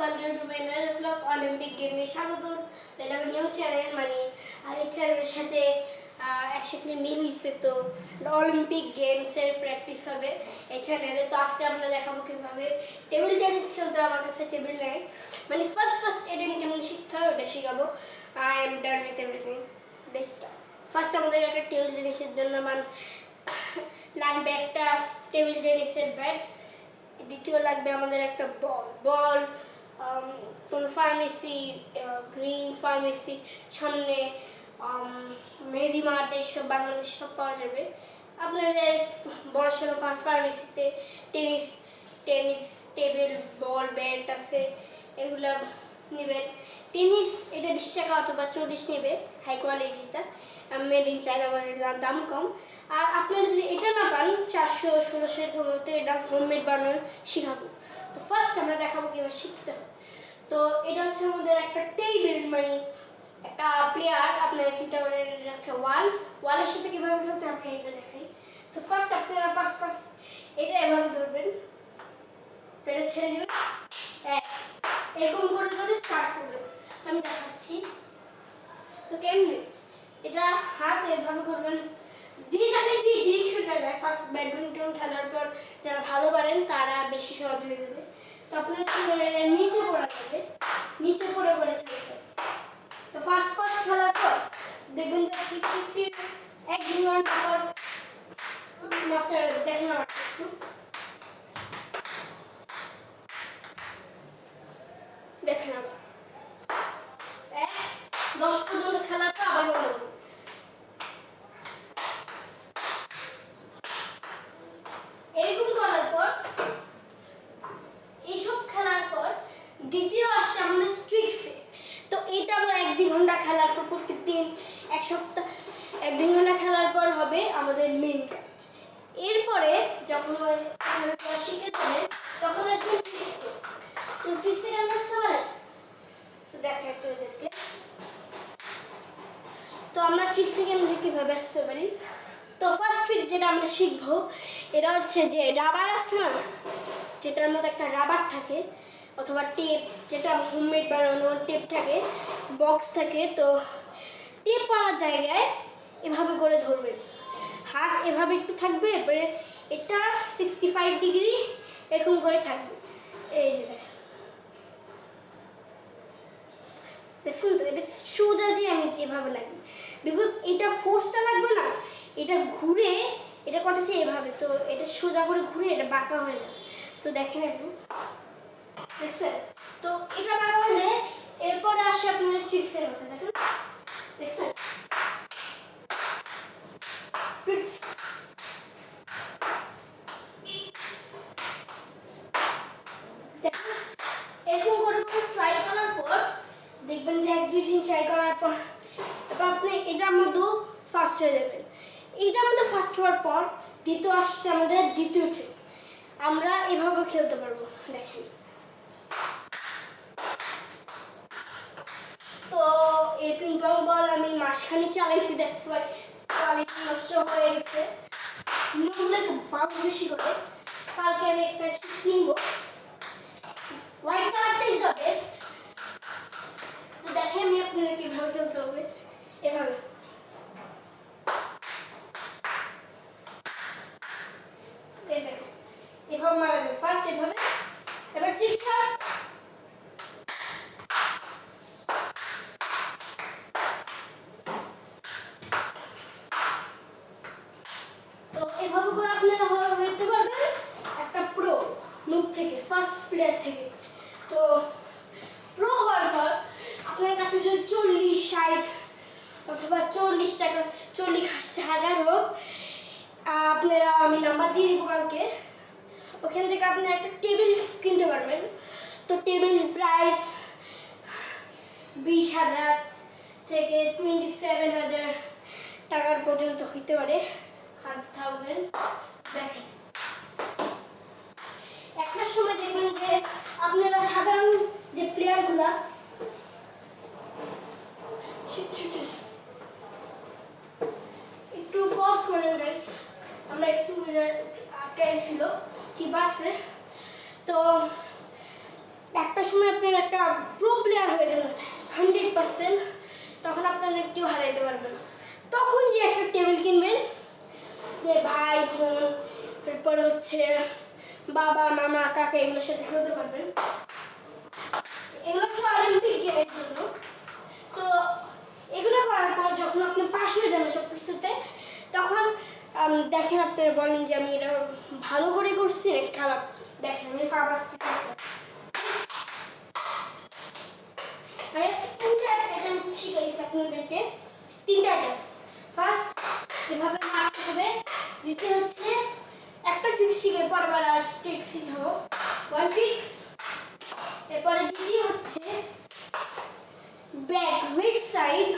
Welcome to my Nile blog Olympic গেমে স্বাগতম। এটা আমার নিউ চ্যানেল, মানে আর এই চ্যানেলের সাথে একসাথে মিল হয়েছে, তো অলিম্পিক গেমসের প্র্যাকটিস হবে এই চ্যানেলে। তো আজকে আমরা দেখাবো কীভাবে টেবিল টেনিস খেলতে। আমার কাছে টেবিল নেই, মানে ফার্স্ট এটা কেমন শিখতে হয় ওটা শিখাবো। I am done with everything. First আমাদের একটা টেবিল টেনিসের জন্য লাগবে একটা টেবিল টেনিসের ব্যাট। দ্বিতীয় লাগবে আমাদের একটা বল কোন ফার্মেসি, গ্রিন ফার্মেসি সামনে, মেহেদি মার্ট, এইসব বাংলাদেশ সব পাওয়া যাবে। আপনাদের বড়সড় ফার্মেসিতে টেনিস টেনিস টেবিল, বল, ব্যাট আছে, এগুলো নেবেন। টেনিস এটা 20 টাকা অথবা 40 নেবে, হাই কোয়ালিটিটা, মেড ইন চায়না, দাম কম। আর আপনারা যদি এটা না পান 400-1600 এরকম হতে, এটা হোমমেড বানানো শিখাবো। তো ফার্স্ট আমরা দেখাবো কীভাবে শিখতে হবে। তো এটা হচ্ছে আমাদের একটা টেবিল, মানে একটা প্লেয়ার, আপনারা চিন্তা করেন একটা ওয়ালের সাথে কীভাবে খেলতে আপনি এটা দেখাই। তো ফার্স্ট আপনারা ফার্স্ট এটা এভাবে ধরবেন, এটা ছেড়ে দেবেন, এরকম করে স্টার্ট করবেন। আমি দেখাচ্ছি। তো কেমনি এটা হাত এভাবে করবেন, যে যাতে যে ডিরেকশনটা যায়। ফার্স্ট ব্যাডমিন্টন খেলার পর যারা ভালো পারেন তারা বেশি সহজ হয়ে যাবে। তো আপনার নিচে পড়া যাবে, নিচে পড়ে খেলতে। তো ফার্স্ট খেলার পর দেখবেন যে একটি 1-2 ঘন্টা পর মাস্টার দেখেন আমার একটু দেখেন আবার 10 পর্যন্ত খেলার পর আবার মনে হবে। এরকম করার পর এইসব খেলার পর দ্বিতীয় আসছে আমাদের স্ট্রিক্সে। তো এটা 1-2 ঘন্টা খেলার পর, প্রত্যেকদিন 1 সপ্তাহ 1-2 ঘন্টা খেলার পর হবে আমাদের মেইন কাজ। এরপরে যখন শিখে যাবেন তখন আসবেন ট্রিক্সে। তো ট্রিক্সে কেমন আসতে পারে তো দেখা একটু এদেরকে। তো আমরা ট্রিক্স থেকে আমরা কীভাবে আসতে পারি। তো ফার্স্ট ট্রিক যেটা আমরা শিখবো, এটা হচ্ছে যে রাবার আছে না, যেটার মধ্যে একটা রাবার থাকে অথবা টেপ, যেটা হোমমেড বানানো টেপ থাকে, বক্স থাকে। তো টেপ পড়ার জায়গায় এভাবে করে ধরবেন, হাত এভাবে একটু থাকবে, এরপরে এটা 65 ডিগ্রি এরকম করে থাকবে। এই যে দেখেন, দেখুন তো এটা সোজা যে আমি এভাবে লাগবে, বিকজ এটা ফোর্সটা লাগবে না, এটা ঘুরে, এটা কথা হচ্ছে এভাবে, তো এটা সোজা করে ঘুরে এটা বাঁকা হয়ে যাবে। তো দেখেন একটু, দেখছেন তো এটা বাঁকা হলে এরপরে আসে আপনাদের ট্রিক্সের কথা। দেখেন, দেখছেন ট্রিক্স। এরকম করে ট্রাই করার পর দেখবেন যে 1-2 দিন ট্রাই করার পর আপনি এটার মধ্যেও ফার্স্ট হয়ে যাবেন। এইটার মধ্যে ফার্স্ট হওয়ার পর দ্বিতীয় আসছে আমাদের দ্বিতীয় ট্রিক, আমরা এভাবে খেলতে পারবো। দেখেন, তো এই পিং পং বল আমি মাসখানি চালাইছি, দ্যাটস ওয়াই কোয়ালিটি নষ্ট হয়ে গেছে। নিউজে বাউন্স বেশি করে, কালকে আমি একটা কিনবো। হোয়াইট কালারটা ইজ দ্য বেস্ট। তো দেখেন আমি আপনাদের কীভাবে খেলতে হবে, এভাবে এভাবে মারা যাবে। ফার্স্ট এভাবে, এবার ঠিক শট। তো এভাবে করে আপনারা হইতে পারবেন একটা প্রো মুখ থেকে, ফার্স্ট প্লেয়ার থেকে। তো প্রো হওয়ার পর আপনার কাছে যদি 40-60 অথবা 40 টাকা 40,000 হোক, আপনারা আমি নাম্বার দিয়ে দিব কালকে, ওখান থেকে আপনি একটা টেবিল কিনতে পারবেন। তো টেবিল প্রাইস 20,000 থেকে 27,000 টাকার পর্যন্ত হইতে পারে, 100,000। দেখেন একটা সময় দেখবেন যে আপনারা সাধারণ যে প্লেয়ারগুলা, একটু পজ করেন গাইস, আমরা একটু আটকাই ছিল চিপ আছে। তো একটা সময় আপনার একটা প্রো প্লেয়ার হয়ে যাবেন 100%, তখন আপনাদের কেউ হারাইতে পারবে না। তখন যে একটা টেবিল কিনবেন, যে ভাই বোন, তারপরে হচ্ছে বাবা মামা কাকা এগুলোর সাথে খেলতে পারবেন। এগুলো হচ্ছে অলিম্পিক গেমের জন্য। তো এগুলো করার পর যখন আপনি পাশ হয়ে যাবেন সব কিছুতে, তখন দেখেন আপনারা বলেন যে আমি এটা ভালো করে করছি নাকি খারাপ। দেখেন আমি ফার্স্ট আমি তিনটা অ্যাটেম্প শিখাইছি আপনাদেরকে, তিনটা অ্যাটেম্প। ফার্স্ট এভাবে মারতে হবে, দ্বিতীয় হচ্ছে একটা ট্রিক শিখে পরবার আর ট্রিক শিখাবো, ওয়ান ট্রিক। এরপরে দ্বিতীয় হচ্ছে ব্যাক রিক সাইড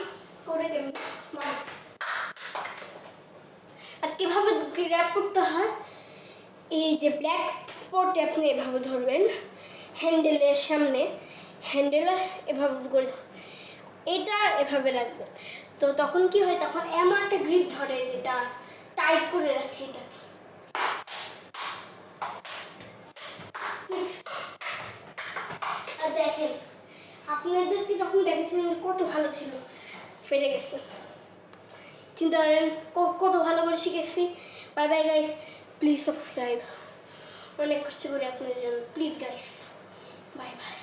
করে দেবেন, আর কিভাবে গ্র্যাব করতে হয়, এই যে ব্ল্যাক স্পটে আপনি এভাবে ধরবেন হ্যান্ডেলের সামনে, হ্যান্ডেল এভাবে করে এটা এভাবে রাখবেন। তো তখন কি হয়, তখন এমন একটা গ্রিপ ধরে যেটা টাইট করে রাখে এটা। আর দেখেন আপনাদেরকে যখন দেখেছিলেন কত ভালো ছিল, ফেটে গেছে। চিন্তা করেন কত ভালো করে শিখেছি। Bye bye guys, please subscribe, অনেক কষ্ট করি আপনাদের জন্য, প্লিজ গাইস, বাই বাই।